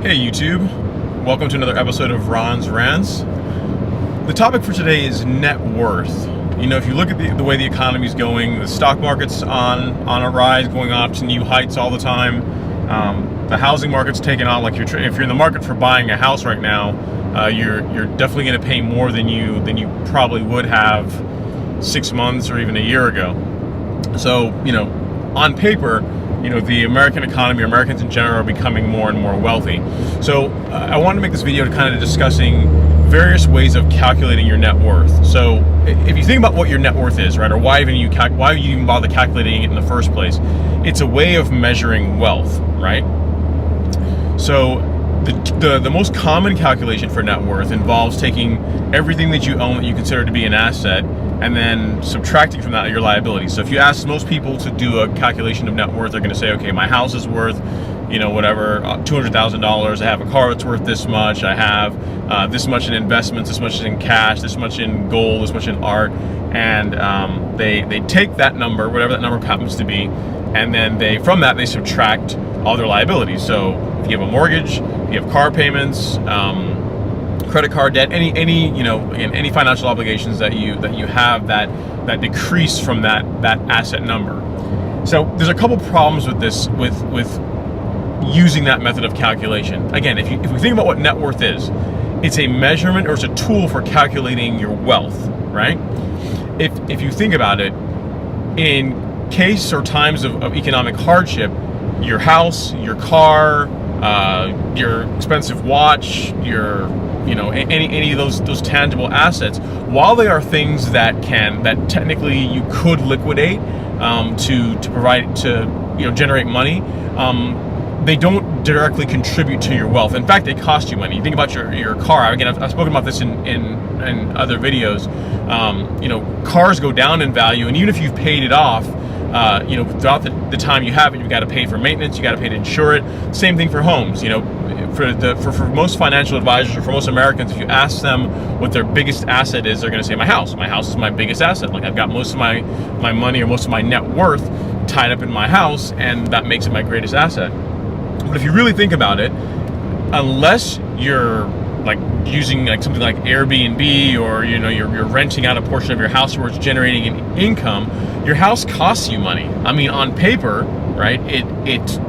Hey YouTube, welcome to another episode of Ron's Rants. The topic for today is net worth. You know, if you look at the way the economy is going, the stock market's on a rise, going up to new heights all the time. The housing market's taken on. Like if you're in the market for buying a house right now, you're definitely going to pay more than you probably would have 6 months or even a year ago. So, you know, on paper, you know, the American economy, or Americans in general, are becoming more and more wealthy. So I wanted to make this video to kind of discussing various ways of calculating your net worth. So if you think about what your net worth is, right, or why you even bother calculating it in the first place, it's a way of measuring wealth, right? So the most common calculation for net worth involves taking everything that you own that you consider to be an asset and then subtracting from that your liabilities. So if you ask most people to do a calculation of net worth, they're going to say, okay, my house is worth, you know, whatever, $200,000. I have a car that's worth this much. I have this much in investments, this much in cash, this much in gold, this much in art. And they take that number, whatever that number happens to be, and then from that they subtract all their liabilities. So if you have a mortgage, if you have car payments, credit card debt, any financial obligations that you have that decrease from that asset number. So there's a couple problems with this, with using that method of calculation. Again, if we think about what net worth is, it's a measurement, or it's a tool for calculating your wealth, right? If you think about it, in case or times of economic hardship, your house, your car, your expensive watch, any of those tangible assets, while they are things that technically you could liquidate to generate money, they don't directly contribute to your wealth. In fact, they cost you money. You think about your car. Again, I've spoken about this in other videos. Cars go down in value, and even if you've paid it off, throughout the time you have it, you've got to pay for maintenance, you got to pay to insure it. Same thing for homes. For most financial advisors, or for most Americans, if you ask them what their biggest asset is, they're going to say, my house. My house is my biggest asset. Like, I've got most of my money, or most of my net worth, tied up in my house, and that makes it my greatest asset. But if you really think about it, unless you're like using like something like Airbnb, or you're renting out a portion of your house where it's generating an income, your house costs you money. I mean, on paper, right, it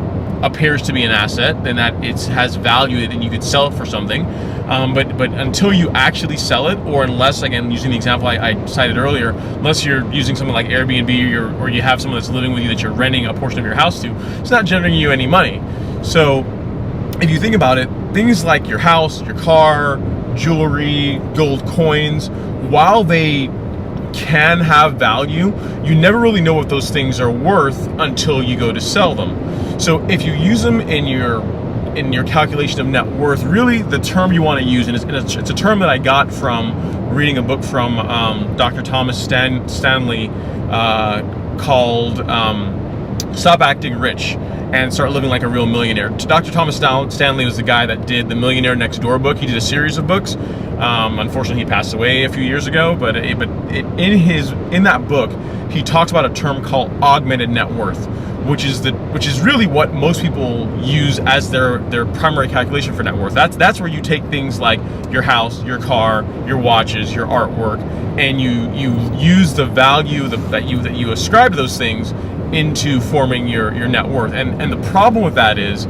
appears to be an asset, then that it has value and you could sell it for something, but until you actually sell it, or unless, again, using the example I cited earlier, unless you're using something like Airbnb, or you have someone that's living with you that you're renting a portion of your house to, it's not generating you any money. So if you think about it, things like your house, your car, jewelry, gold coins, while they can have value, you never really know what those things are worth until you go to sell them. So if you use them in your calculation of net worth, really the term you want to use, and it's a term that I got from reading a book from Dr. Thomas Stanley called Stop Acting Rich and Start Living Like a Real Millionaire. Dr. Thomas Stanley was the guy that did the Millionaire Next Door book. He did a series of books. Unfortunately, he passed away a few years ago. But in that book, he talks about a term called augmented net worth, which is really what most people use as their primary calculation for net worth. That's where you take things like your house, your car, your watches, your artwork, and you use the value that you ascribe to those things into forming your net worth. And the problem with that is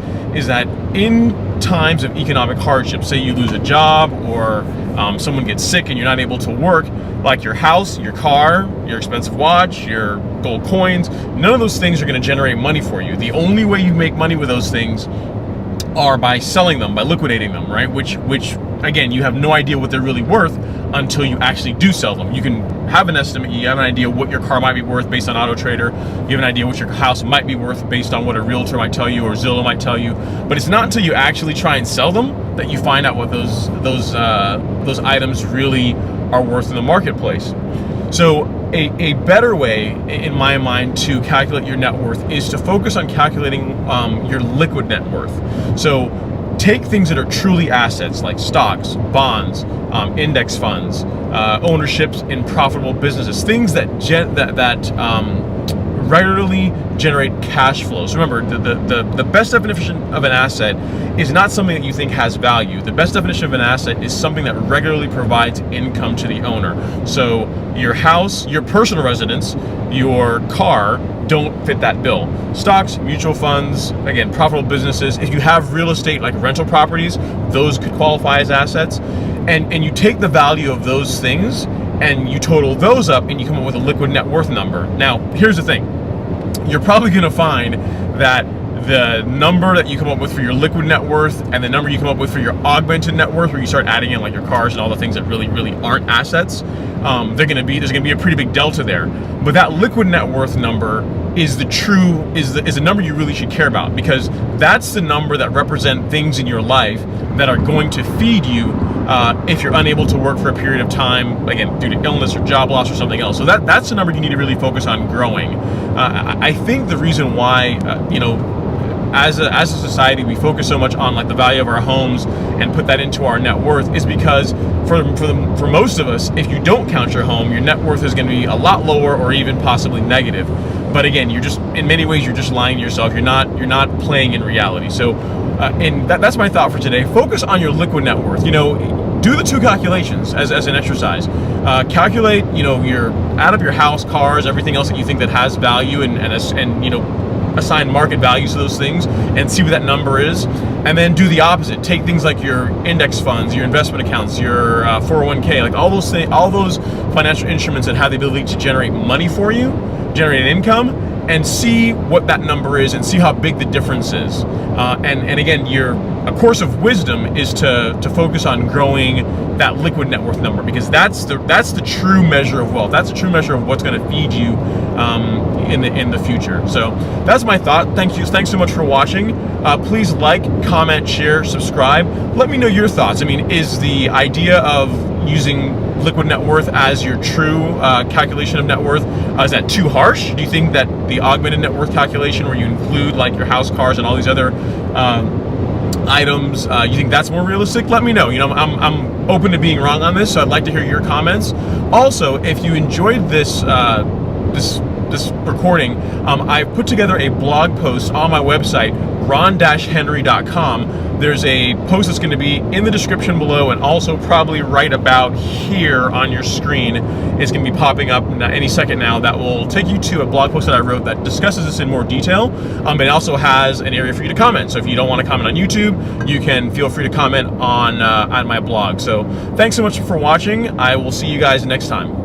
that in times of economic hardship, say you lose a job, or someone gets sick and you're not able to work, like your house, your car, your expensive watch, your gold coins, none of those things are going to generate money for you. The only way you make money with those things are by selling them, by liquidating them, right? Which again, you have no idea what they're really worth until you actually do sell them. You can have an estimate, you have an idea what your car might be worth based on Auto Trader, you have an idea what your house might be worth based on what a realtor might tell you, or Zillow might tell you, but it's not until you actually try and sell them that you find out what those items really are worth in the marketplace. So a better way, in my mind, to calculate your net worth is to focus on calculating your liquid net worth. So take things that are truly assets, like stocks, bonds, index funds, ownerships in profitable businesses, things that regularly generate cash flows. Remember, the best definition of an asset is not something that you think has value. The best definition of an asset is something that regularly provides income to the owner. So your house, your personal residence, your car don't fit that bill. Stocks, mutual funds, again, profitable businesses. If you have real estate like rental properties, those could qualify as assets. And you take the value of those things and you total those up and you come up with a liquid net worth number. Now, here's the thing. You're probably gonna find that the number that you come up with for your liquid net worth and the number you come up with for your augmented net worth, where you start adding in like your cars and all the things that really aren't assets, there's gonna be a pretty big delta there. But that liquid net worth number is the number you really should care about, because that's the number that represent things in your life that are going to feed you if you're unable to work for a period of time, again, due to illness or job loss or something else. So that's the number you need to really focus on growing. I think the reason why, as a society, we focus so much on like the value of our homes and put that into our net worth is because for most of us, if you don't count your home, your net worth is going to be a lot lower or even possibly negative. But again, in many ways you're just lying to yourself. You're not playing in reality. So and that's my thought for today. Focus on your liquid net worth. Do the two calculations as an exercise. Calculate, your out of your house, cars, everything else that you think that has value, and assign market values to those things and see what that number is. And then do the opposite. Take things like your index funds, your investment accounts, your 401k, like all those financial instruments that have the ability to generate money for you, generate income, and see what that number is and see how big the difference is. And again, a course of wisdom is to focus on growing that liquid net worth number, because that's the true measure of wealth. That's the true measure of what's going to feed you in the future. So that's my thought. Thanks so much for watching. Please like, comment, share, subscribe. Let me know your thoughts. I mean, is the idea of using liquid net worth as your true calculation of net worth, is that too harsh? Do you think that the augmented net worth calculation, where you include like your house, cars, and all these other items, you think that's more realistic? Let me know. I'm open to being wrong on this, so I'd like to hear your comments. Also, if you enjoyed this recording, I've put together a blog post on my website, ron-henry.com. There's a post that's going to be in the description below, and also probably right about here on your screen. It's going to be popping up any second now. That will take you to a blog post that I wrote that discusses this in more detail. It also has an area for you to comment. So if you don't want to comment on YouTube, you can feel free to comment on my blog. So thanks so much for watching. I will see you guys next time.